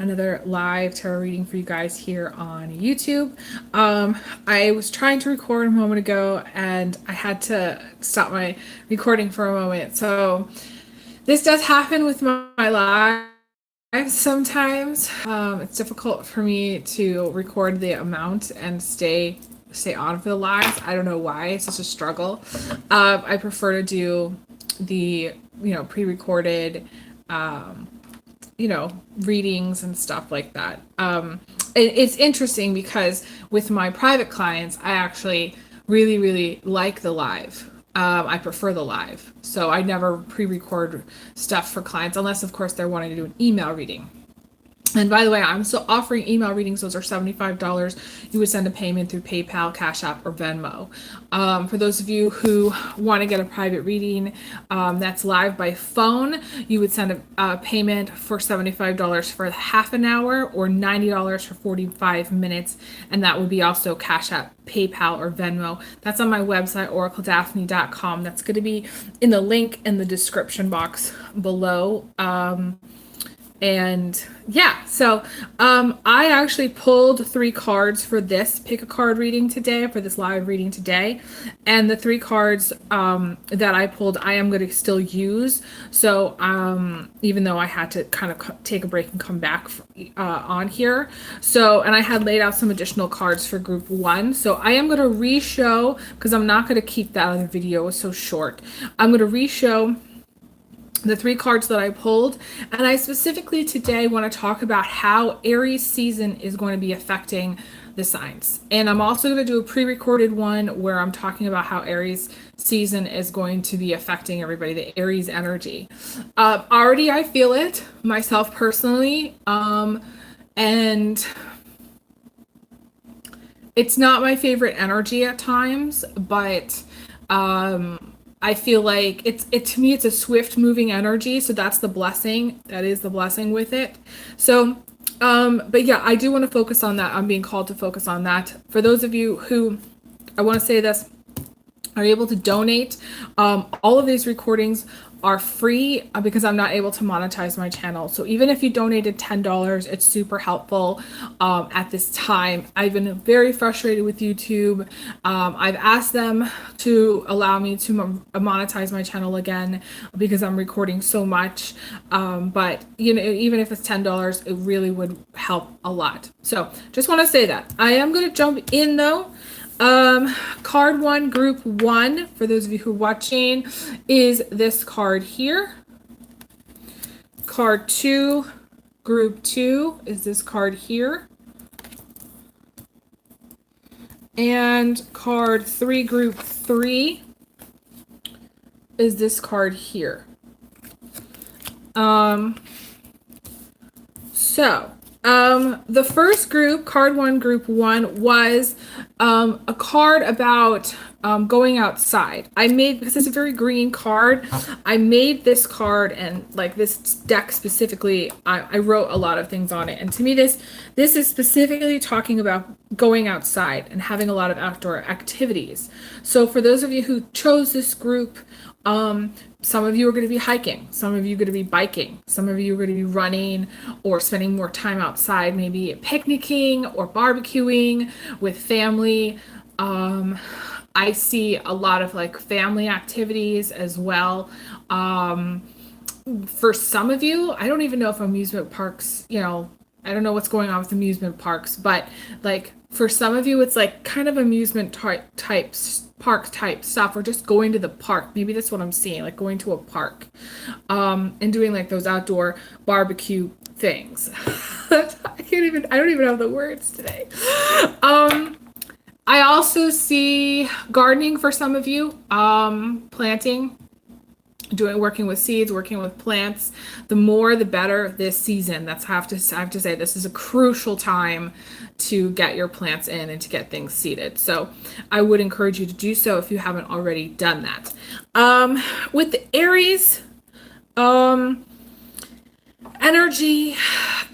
another live tarot reading for you guys here on YouTube. I was trying to record a moment ago and I had to stop my recording for a moment. So this does happen with my live sometimes. It's difficult for me to record the amount and stay on for the lives. I don't know why. It's just a struggle. I prefer to do the pre-recorded readings and stuff like that. It's interesting because with my private clients, I actually really like the live. I prefer the live. So I never pre-record stuff for clients unless, of course, they're wanting to do an email reading. And by the way, I'm still offering email readings. Those are $75. You would send a payment through PayPal, Cash App, or Venmo. For those of you who want to get a private reading that's live by phone, you would send a payment for $75 for half an hour or $90 for 45 minutes. And that would be also Cash App, PayPal, or Venmo. That's on my website, OracleDaphne.com. That's going to be in the link in the description box below. And yeah, so I actually pulled 3 cards for this pick a card reading today, for this live reading today. And the 3 cards that I pulled, I am going to still use. So even though I had to kind of take a break and come back on here. So, and I had laid out some additional cards for group 1. So I am going to re-show, because I'm not going to keep that other video, it was so short. I'm going to re-show the 3 cards that I pulled, and I specifically today want to talk about how Aries season is going to be affecting the signs. And I'm also going to do a pre-recorded one where I'm talking about how Aries season is going to be affecting everybody, the Aries energy. Already I feel it myself personally, and it's not my favorite energy at times, but I feel like to me, it's a swift moving energy. So that's the blessing. That is the blessing with it. So, but yeah, I do want to focus on that. I'm being called to focus on that. For those of you who, I want to say this, are able to donate. All of these recordings are free because I'm not able to monetize my channel. So even if you donated $10, it's super helpful at this time. I've been very frustrated with YouTube. I've asked them to allow me to monetize my channel again because I'm recording so much. But even if it's $10, it really would help a lot. So just want to say that. I am going to jump in though. Card 1, group 1, for those of you who are watching, is this card here. Card 2, group 2, is this card here. And card 3, group 3, is this card here. The first group, card 1, group 1, was a card about going outside. Because it's a very green card, I made this card, and like this deck specifically, I wrote a lot of things on it. And to me, this is specifically talking about going outside and having a lot of outdoor activities. So for those of you who chose this group, some of you are going to be hiking, some of you are going to be biking, some of you are going to be running or spending more time outside, maybe picnicking or barbecuing with family. I see a lot of like family activities as well. For some of you, I don't even know if amusement parks, I don't know what's going on with amusement parks, but like for some of you, it's like kind of amusement park type stuff, or just going to the park. Maybe that's what I'm seeing, like going to a park, and doing like those outdoor barbecue things. I don't even have the words today. I also see gardening for some of you, planting, working with seeds, working with plants. The more the better this season. I have to say, this is a crucial time to get your plants in and to get things seeded. So I would encourage you to do so if you haven't already done that. With the Aries energy,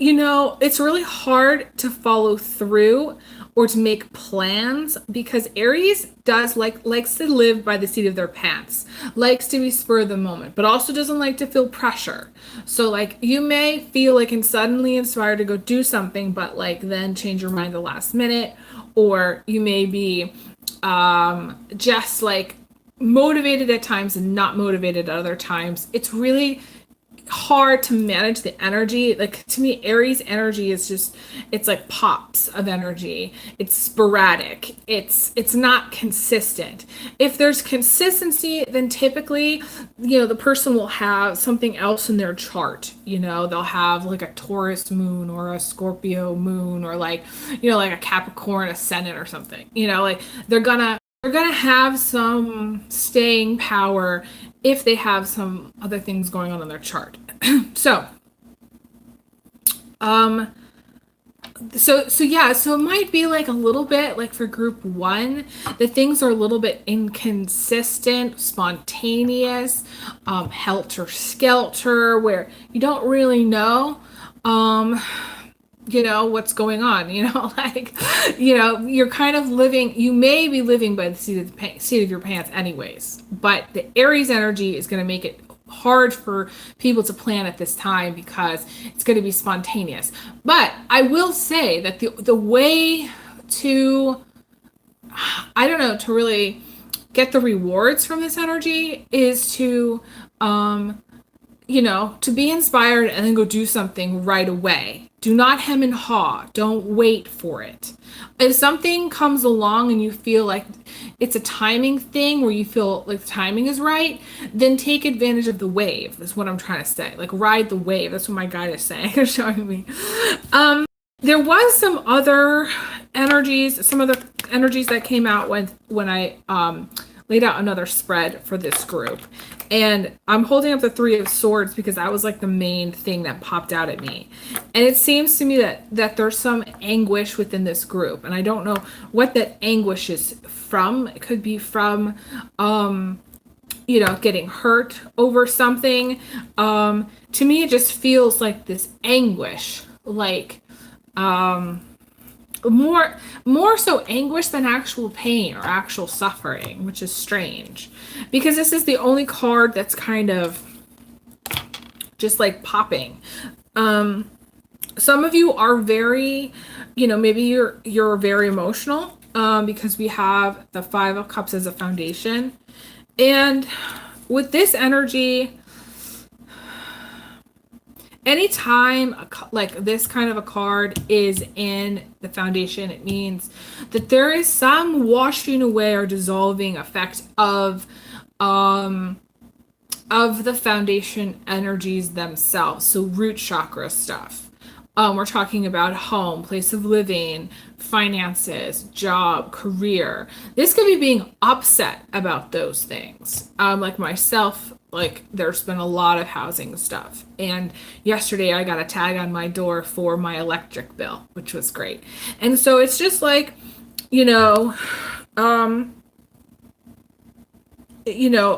it's really hard to follow through or to make plans, because Aries does likes to live by the seat of their pants, likes to be spur of the moment, but also doesn't like to feel pressure. So like you may feel like and suddenly inspired to go do something, but like then change your mind the last minute, or you may be just like motivated at times and not motivated at other times. It's really hard to manage the energy. Like to me, Aries energy is just, it's like pops of energy. It's sporadic. It's not consistent. If there's consistency, then typically, the person will have something else in their chart. They'll have like a Taurus moon or a Scorpio moon, or like, like a Capricorn ascendant or something. Like they're gonna have some staying power if they have some other things going on in their chart. So, so it might be like a little bit like for group one, the things are a little bit inconsistent, spontaneous, helter skelter, where you don't really know, what's going on, like, you're kind of living, you may be living by the seat of your pants anyways, but the Aries energy is going to make it hard for people to plan at this time because it's going to be spontaneous. But I will say that the way to, I don't know, to really get the rewards from this energy is to, to be inspired and then go do something right away. Do not hem and haw. Don't wait for it. If something comes along and you feel like it's a timing thing where you feel like the timing is right, then take advantage of the wave. That's what I'm trying to say. Like ride the wave. That's what my guide is saying, showing me. There was some other energies that came out when I laid out another spread for this group. And I'm holding up the Three of Swords because that was like the main thing that popped out at me. And it seems to me that there's some anguish within this group. And I don't know what that anguish is from. It could be from, getting hurt over something. To me, it just feels like this anguish, like, more so anguish than actual pain or actual suffering, which is strange because this is the only card that's kind of just like popping. Some of you are very, maybe you're very emotional, because we have the Five of Cups as a foundation. And with this energy, anytime like this kind of a card is in the foundation, it means that there is some washing away or dissolving effect of the foundation energies themselves. So root chakra stuff. We're talking about home, place of living, finances, job, career. This could be being upset about those things. Like myself, like there's been a lot of housing stuff. And yesterday I got a tag on my door for my electric bill, which was great. And so it's just like, a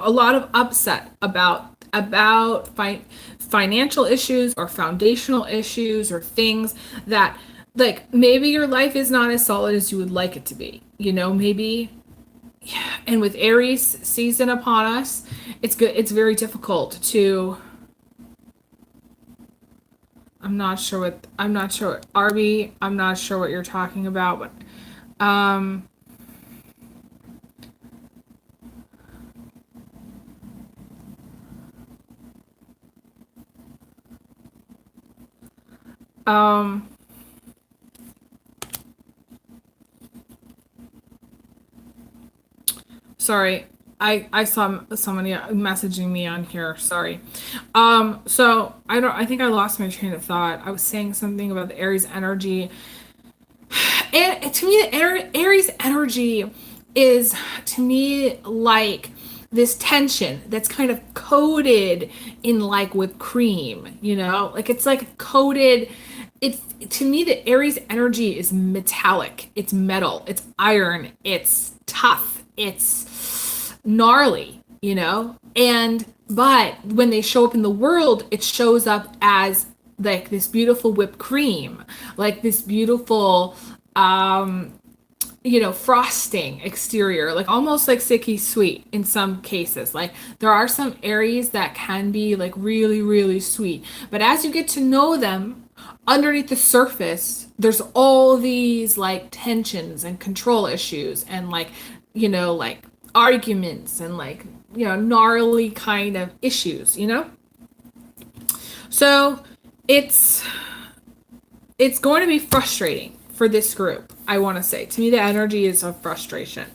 lot of upset about financial issues or foundational issues or things that like maybe your life is not as solid as you would like it to be, maybe. And with Aries season upon us, it's very difficult to, I'm not sure Arby, I'm not sure what you're talking about, but sorry, I saw somebody messaging me on here. Sorry. So I think I lost my train of thought. I was saying something about the Aries energy. And to me, the Aries energy is, to me, like this tension that's kind of coated in like whipped cream, like it's like coated. It's, to me, the Aries energy is metallic. It's metal. It's iron. It's tough. It's gnarly, but when they show up in the world, it shows up as like this beautiful whipped cream, like this beautiful, frosting exterior, like almost like sicky sweet in some cases. Like there are some Aries that can be like really, really sweet. But as you get to know them, underneath the surface, there's all these like tensions and control issues and like arguments and like, gnarly kind of issues. So it's it's going to be frustrating for this group, I want to say. To me, the energy is of frustration.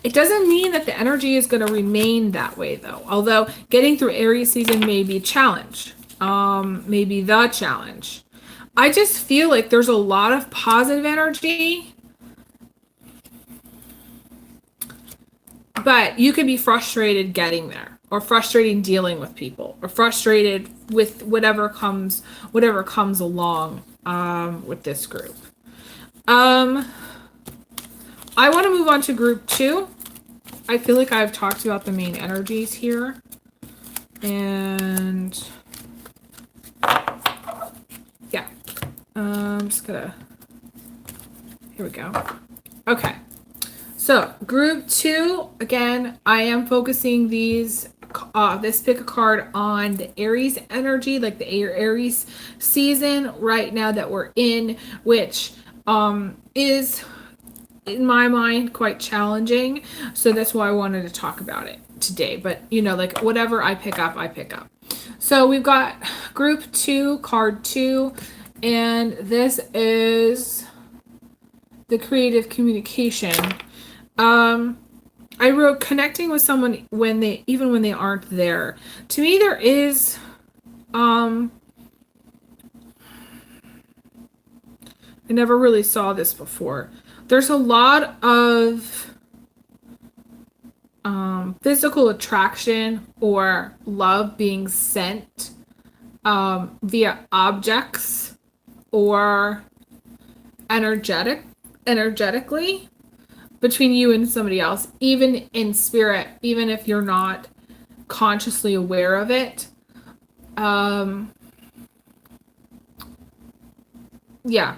It doesn't mean that the energy is going to remain that way, though. Although getting through Aries season may be a challenge, maybe the challenge. I just feel like there's a lot of positive energy, but you could be frustrated getting there, or frustrated dealing with people, or frustrated with whatever comes along with this group. I want to move on to group 2. I feel like I've talked about the main energies here. And yeah, I'm just gonna, here we go. Okay. So group 2, again, I am focusing this pick a card on the Aries energy, like the Aries season right now that we're in, which is in my mind quite challenging. So that's why I wanted to talk about it today. But like whatever I pick up, I pick up. So we've got group 2, card 2, and this is the creative communication. I wrote connecting with someone when they aren't there. To me, there is I never really saw this before. There's a lot of physical attraction or love being sent via objects or energetically between you and somebody else, even in spirit, even if you're not consciously aware of it. Yeah,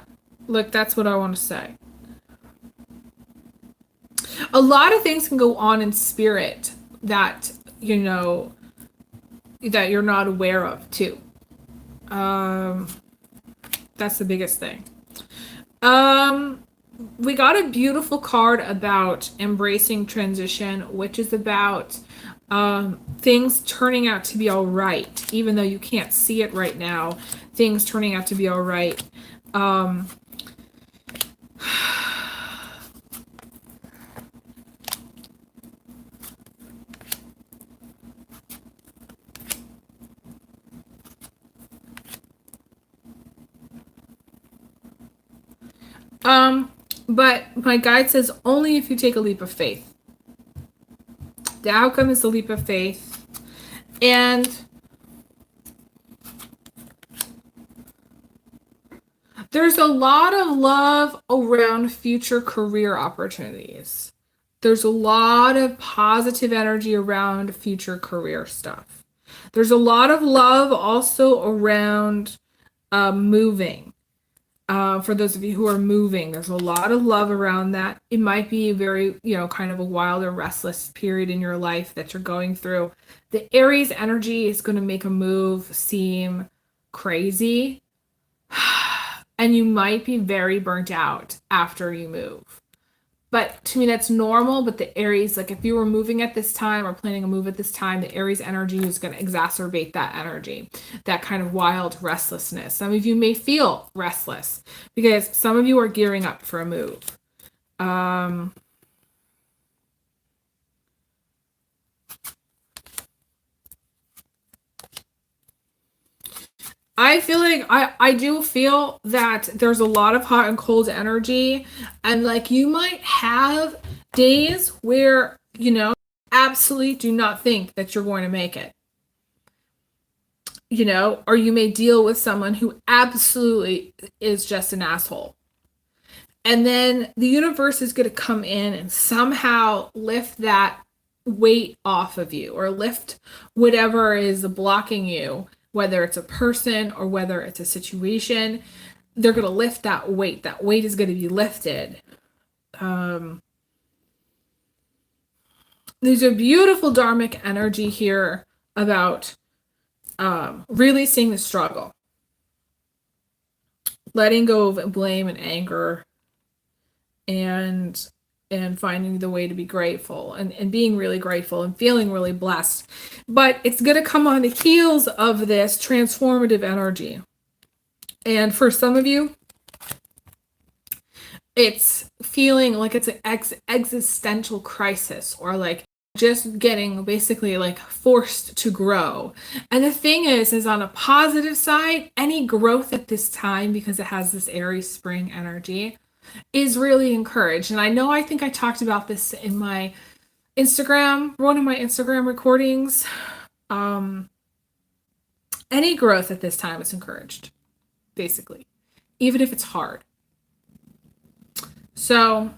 like that's what I want to say. A lot of things can go on in spirit that that you're not aware of too. That's the biggest thing. We got a beautiful card about embracing transition, which is about things turning out to be all right, even though you can't see it right now. Things turning out to be all right. But my guide says only if you take a leap of faith. The outcome is the leap of faith. And there's a lot of love around future career opportunities. There's a lot of positive energy around future career stuff. There's a lot of love also around moving. For those of you who are moving, there's a lot of love around that. It might be a very, kind of a wild or restless period in your life that you're going through. The Aries energy is going to make a move seem crazy. And you might be very burnt out after you move. But to me, that's normal. But the Aries, like if you were moving at this time or planning a move at this time, the Aries energy is going to exacerbate that energy, that kind of wild restlessness. Some of you may feel restless because some of you are gearing up for a move. I feel like I do feel that there's a lot of hot and cold energy, and like you might have days where, absolutely do not think that you're going to make it. Or you may deal with someone who absolutely is just an asshole. And then the universe is going to come in and somehow lift that weight off of you or lift whatever is blocking you, whether it's a person or whether it's a situation. They're going to lift that weight. That weight is going to be lifted Um, there's a beautiful dharmic energy here about releasing the struggle, letting go of blame and anger, and finding the way to be grateful, and being really grateful and feeling really blessed. But it's going to come on the heels of this transformative energy. And for some of you, it's feeling like it's an existential crisis, or like just getting basically like forced to grow. And the thing is on a positive side, any growth at this time, because it has this Aries spring energy, is really encouraged. And I know, I think I talked about this in my Instagram, one of my Instagram recordings. Any growth at this time is encouraged, basically, even if it's hard. So,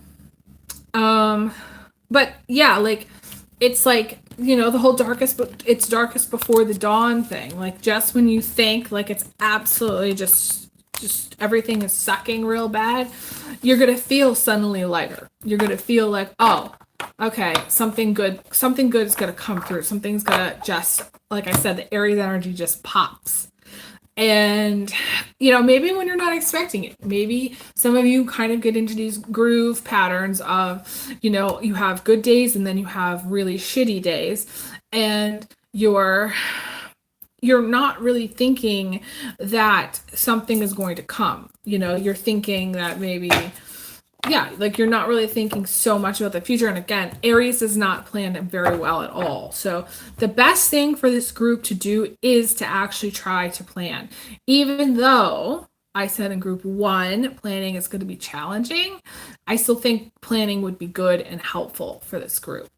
but yeah, like, it's like, the whole it's darkest before the dawn thing. Like, just when you think like it's absolutely just everything is sucking real bad, you're going to feel suddenly lighter. You're going to feel like, oh, okay, something good is going to come through. Something's going to just, like I said, the Aries energy just pops. And, maybe when you're not expecting it, maybe some of you kind of get into these groove patterns of, you have good days and then you have really shitty days, and you're not really thinking that something is going to come. You're thinking that maybe, yeah, like you're not really thinking so much about the future. And again, Aries does not plan very well at all. So the best thing for this group to do is to actually try to plan. Even though I said in group 1, planning is going to be challenging, I still think planning would be good and helpful for this group.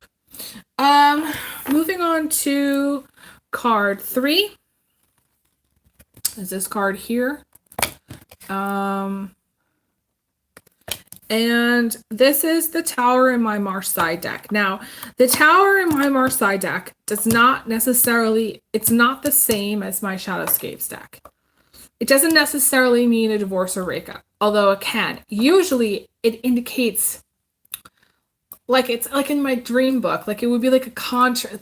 Moving on to card 3. Is this card here? And this is the Tower in my Marseille deck. Now, the Tower in my Marseille deck does not necessarily, it's not the same as my Shadowscapes deck. It doesn't necessarily mean a divorce or breakup, although it can. Usually, it indicates, like, it's like in my dream book, like it would be like a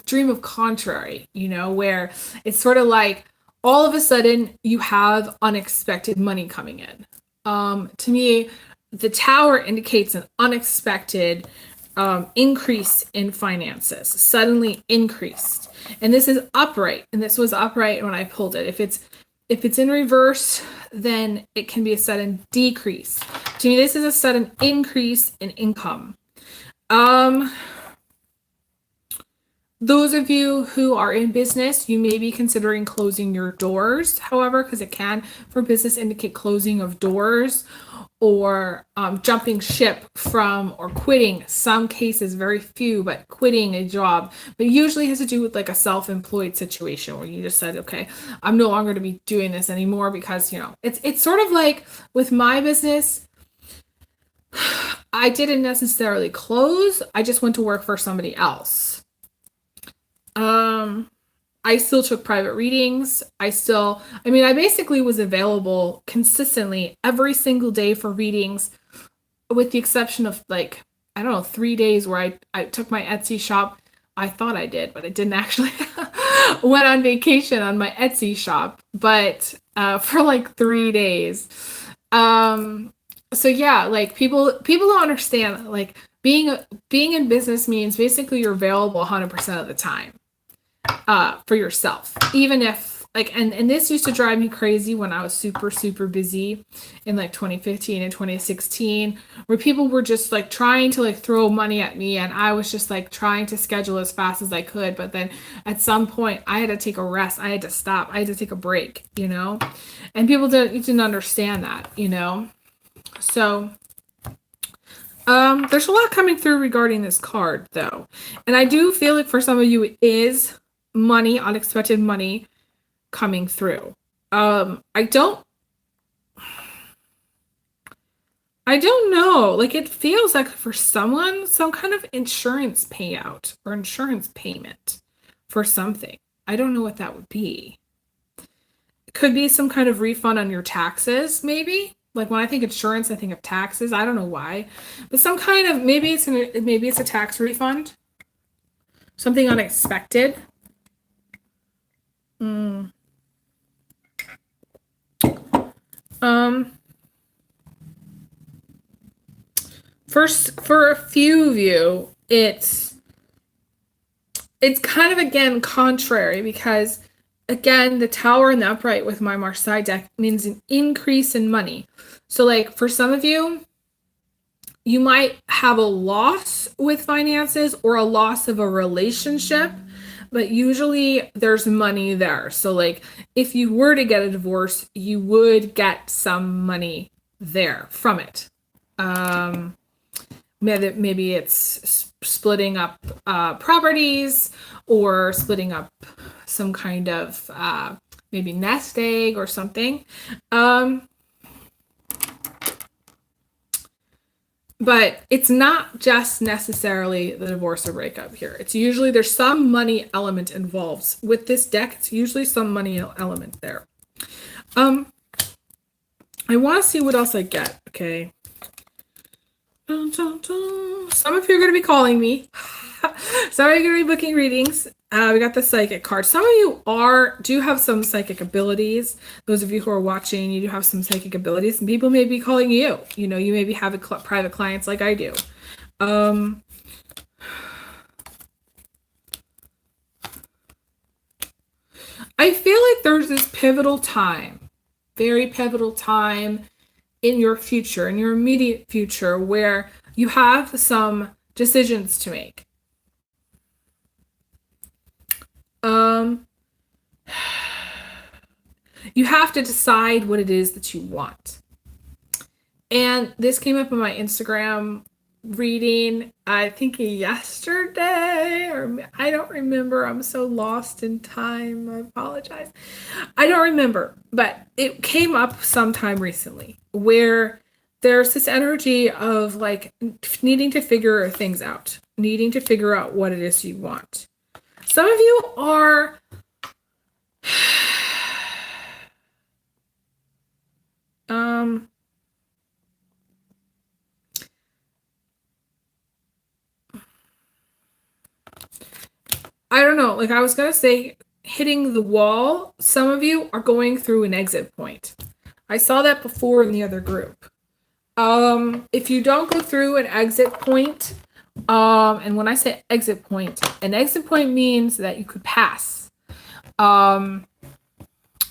dream of contrary, where it's sort of like all of a sudden you have unexpected money coming in. To me, the Tower indicates an unexpected increase in finances, suddenly increased. And this is upright, and this was upright when I pulled it. If it's in reverse, then it can be a sudden decrease. To me, this is a sudden increase in income. Those of you who are in business, you may be considering closing your doors, however, because it can, for business, indicate closing of doors, or jumping ship from, or quitting. Some cases, very few, but quitting a job. But usually has to do with like a self-employed situation where you just said, okay, I'm no longer going to be doing this anymore, because, it's sort of like with my business, I didn't necessarily close. I just went to work for somebody else. I still took private readings. I basically was available consistently every single day for readings, with the exception of 3 days where I took my Etsy shop. I thought I did, but I didn't actually. Went on vacation on my Etsy shop, but for 3 days. So yeah, like people don't understand, like being in business means basically you're available 100% of the time. For yourself, even if and this used to drive me crazy when I was super, super busy in 2015 and 2016, where people were just trying to throw money at me, and I was just trying to schedule as fast as I could. But then at some point I had to take a rest. I had to stop. I had to take a break, and people didn't understand that, So there's a lot coming through regarding this card, though. And I do feel like for some of you it is money, unexpected money coming through. I don't know. It feels like for someone, some kind of insurance payout or insurance payment for something. I don't know what that would be. It could be some kind of refund on your taxes, maybe. Like when I think insurance, I think of taxes. I don't know why, but some kind of maybe it's a tax refund, something unexpected. Mm. Um, First, for a few of you, it's kind of again contrary because again the Tower and the Upright with my Marseille deck means an increase in money. So like for some of you, you might have a loss with finances or a loss of a relationship, but usually there's money there. So like if you were to get a divorce, you would get some money there from it. Maybe it's splitting up properties or splitting up some kind of maybe nest egg or something. But it's not just necessarily the divorce or breakup here. It's usually there's some money element involved. With this deck, it's usually some money element there. I want to see what else I get, okay? Dun, dun, dun. Some of you are going to be calling me. Some of you are going to be booking readings. We got the psychic card. Some of you do have some psychic abilities. Those of you who are watching, you do have some psychic abilities, and people may be calling you. You know, you maybe have private clients like I do. I feel like there's this pivotal time, very pivotal time in your future, in your immediate future, where you have some decisions to make. You have to decide what it is that you want. And this came up in my Instagram reading, I think yesterday, or I don't remember. I'm so lost in time. I apologize. I don't remember, but it came up sometime recently where there's this energy of like needing to figure things out, needing to figure out what it is you want. Some of you are I don't know, like I was gonna say hitting the wall. Some of you are going through an exit point. I saw that before in the other group. If you don't go through an exit point, and when I say exit point, an exit point means that you could pass. You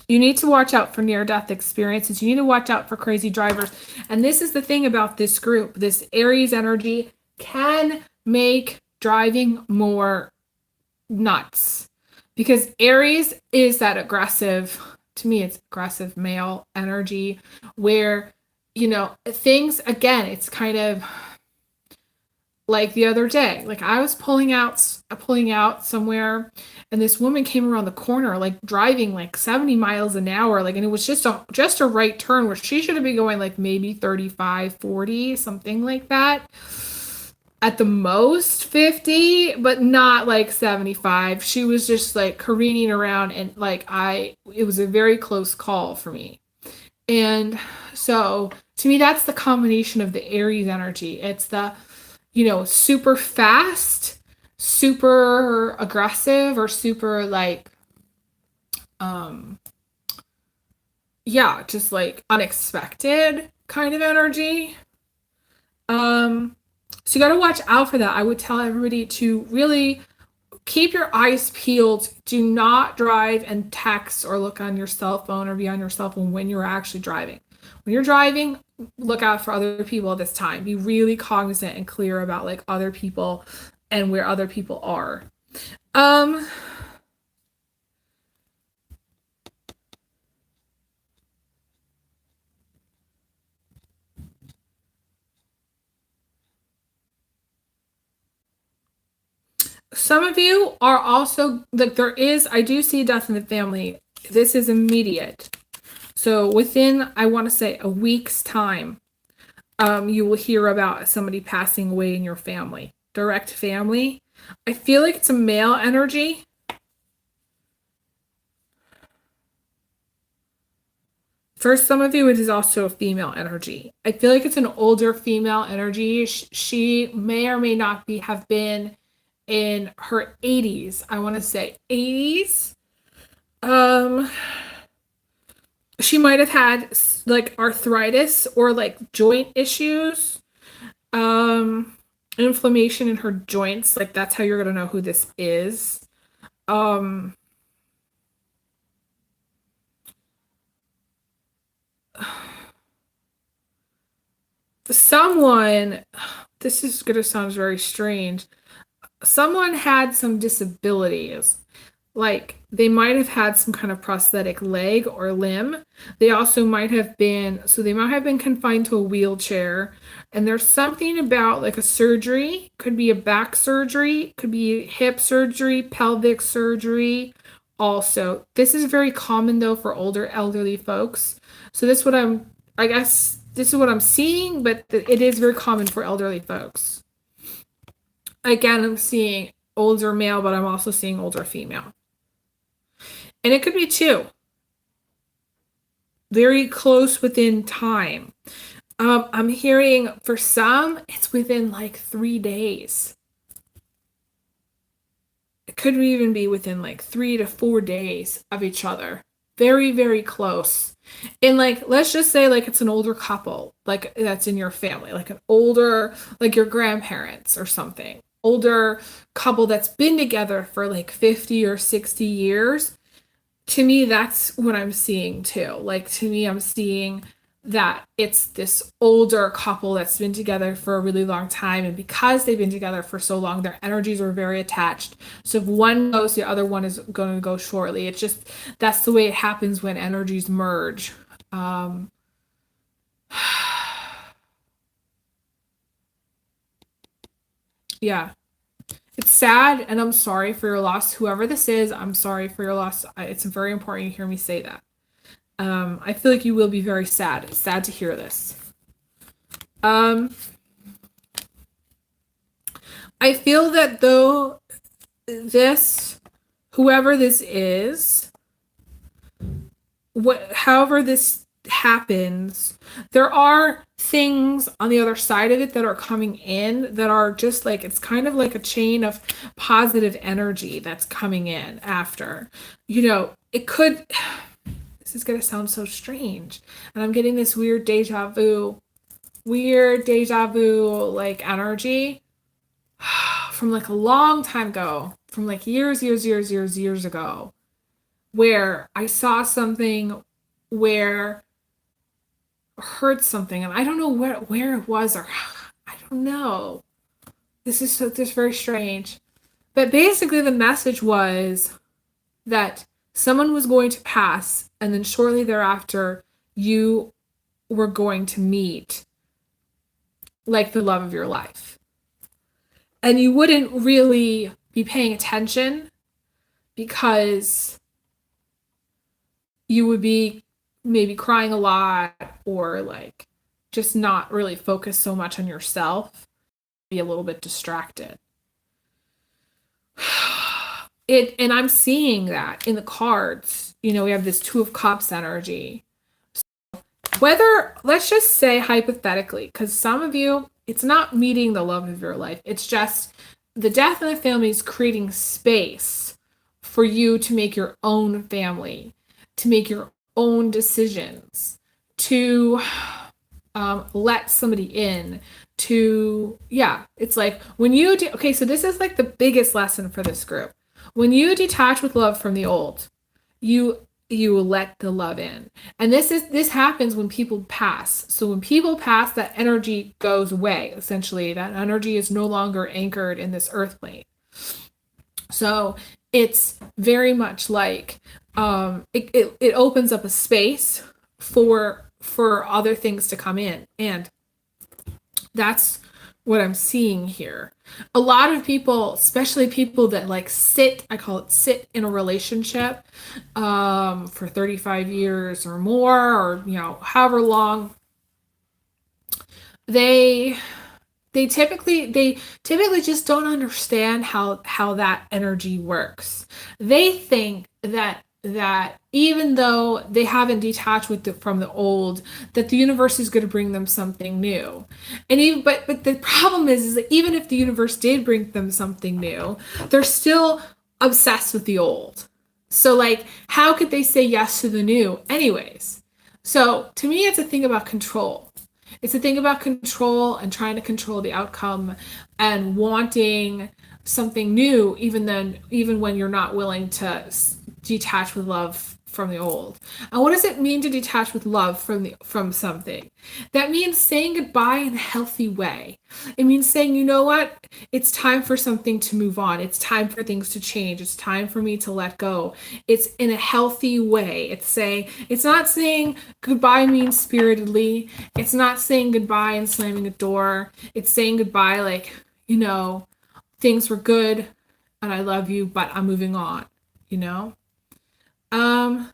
need to watch out for near-death experiences. You need to watch out for crazy drivers. And this is the thing about this group. This Aries energy can make driving more nuts. Because Aries is that aggressive, to me, it's aggressive male energy where, you know, things, again, it's kind of like the other day, like I was pulling out somewhere and this woman came around the corner, like driving like 70 miles an hour. Like, and it was just a right turn where she should have been going like maybe 35, 40, something like that. At the most 50, but not like 75. She was just like careening around and like it was a very close call for me. And so to me, that's the combination of the Aries energy. It's the, you know, super fast, super aggressive, or super like, yeah, just like unexpected kind of energy. So you got to watch out for that. I would tell everybody to really keep your eyes peeled. Do not drive and text or look on your cell phone or be on your cell phone when you're actually driving. When you're driving, look out for other people at this time. Be really cognizant and clear about like other people and where other people are. Some of you are also like I do see death in the family. This is immediate. So within, I want to say a week's time, you will hear about somebody passing away in your family, direct family. I feel like it's a male energy. For some of you, it is also a female energy. I feel like it's an older female energy. She may or may not be have been in her 80s. I want to say 80s. Um, she might have had like arthritis or like joint issues. Um, inflammation in her joints. Like that's how you're gonna know who this is. Um, someone, this is gonna sound very strange. Someone had some disabilities. Like they might have had some kind of prosthetic leg or limb. They also might have been, so they might have been confined to a wheelchair. And there's something about like a surgery, could be a back surgery, could be hip surgery, pelvic surgery. Also, this is very common though for older elderly folks. So this is what I guess this is what I'm seeing, but it is very common for elderly folks. Again, I'm seeing older male, but I'm also seeing older female. And it could be two. Very close within time. I'm hearing for some, it's within like 3 days. It could even be within like 3 to 4 days of each other. Very, very close. And like, let's just say like it's an older couple, like that's in your family, like an older, like your grandparents or something. Older couple that's been together for like 50 or 60 years. To me, that's what I'm seeing too. Like, to me, I'm seeing that it's this older couple that's been together for a really long time. And because they've been together for so long, their energies are very attached. So if one goes, the other one is going to go shortly. It's just, that's the way it happens when energies merge. Um, yeah. It's sad, and I'm sorry for your loss. Whoever this is, I'm sorry for your loss. It's very important you hear me say that. I feel like you will be very sad. It's sad to hear this. Um, I feel that though this, whoever this is, however this happens, there are things on the other side of it that are coming in that are just like, it's kind of like a chain of positive energy that's coming in after. It could, this is going to sound so strange. And I'm getting this weird deja vu like energy from like a long time ago, from like years ago, where I saw something where heard something and I don't know where it was, or I don't know. This is very strange. But basically the message was that someone was going to pass and then shortly thereafter you were going to meet like the love of your life. And you wouldn't really be paying attention because you would be maybe crying a lot or like just not really focus so much on yourself, be a little bit distracted. And I'm seeing that in the cards. We have this Two of Cups energy. Whether, let's just say hypothetically, because some of you, it's not meeting the love of your life. It's just the death in the family is creating space for you to make your own family, to make your own decisions, to let somebody in, it's like when you okay, so this is like the biggest lesson for this group. When you detach with love from the old, you let the love in. And this happens when people pass. So when people pass, that energy goes away. Essentially, that energy is no longer anchored in this earth plane. So it's very much like it opens up a space for other things to come in. And that's what I'm seeing here. A lot of people, especially people that like I call it sit in a relationship for 35 years or more, or however long, they typically just don't understand how that energy works. They think that that even though they haven't detached from the old, that the universe is going to bring them something new. And even but the problem is that even if the universe did bring them something new, they're still obsessed with the old. So like, how could they say yes to the new anyways? So to me, it's a thing about control. It's a thing about control and trying to control the outcome and wanting something new, even when you're not willing to detach with love from the old. And what does it mean to detach with love from something? That means saying goodbye in a healthy way. It means saying, you know what? It's time for something to move on. It's time for things to change. It's time for me to let go. It's in a healthy way. It's not saying goodbye mean spiritedly. It's not saying goodbye and slamming a door. It's saying goodbye like, things were good and I love you, but I'm moving on, you know? Um,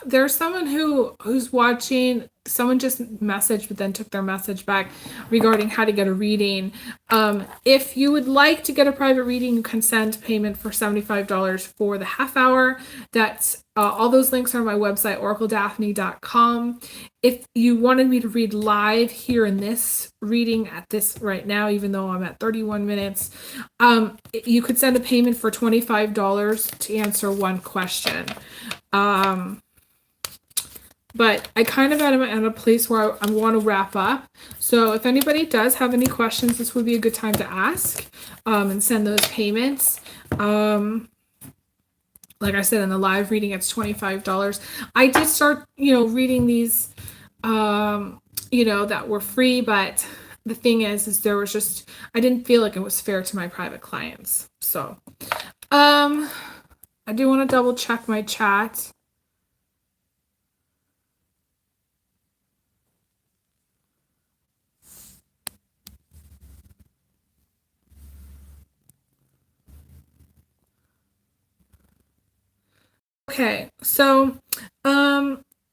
there's someone who's watching. Someone just messaged, but then took their message back regarding how to get a reading. If you would like to get a private reading, you can send payment for $75 for the half hour. That's all those links are on my website, OracleDaphne.com. If you wanted me to read live here in this reading at this right now, even though I'm at 31 minutes, you could send a payment for $25 to answer one question. But I kind of am at a place where I want to wrap up. So if anybody does have any questions, this would be a good time to ask and send those payments. Like I said, in the live reading, it's $25. I did start, reading these, that were free, but the thing is there was just, I didn't feel like it was fair to my private clients. So, I do want to double check my chat. Okay, so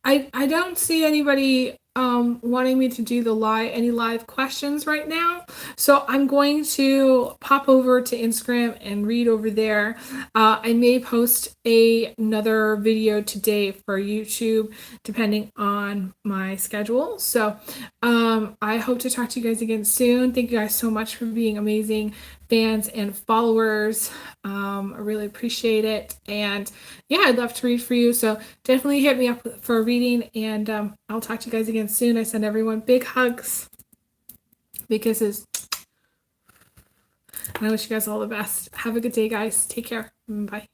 I don't see anybody wanting me to do any live questions right now. So I'm going to pop over to Instagram and read over there. I may post another video today for YouTube, depending on my schedule. So I hope to talk to you guys again soon. Thank you guys so much for being amazing fans and followers. I really appreciate it. And yeah, I'd love to read for you. So definitely hit me up for a reading, and I'll talk to you guys again soon. I send everyone big hugs, big kisses. And I wish you guys all the best. Have a good day, guys. Take care. Bye.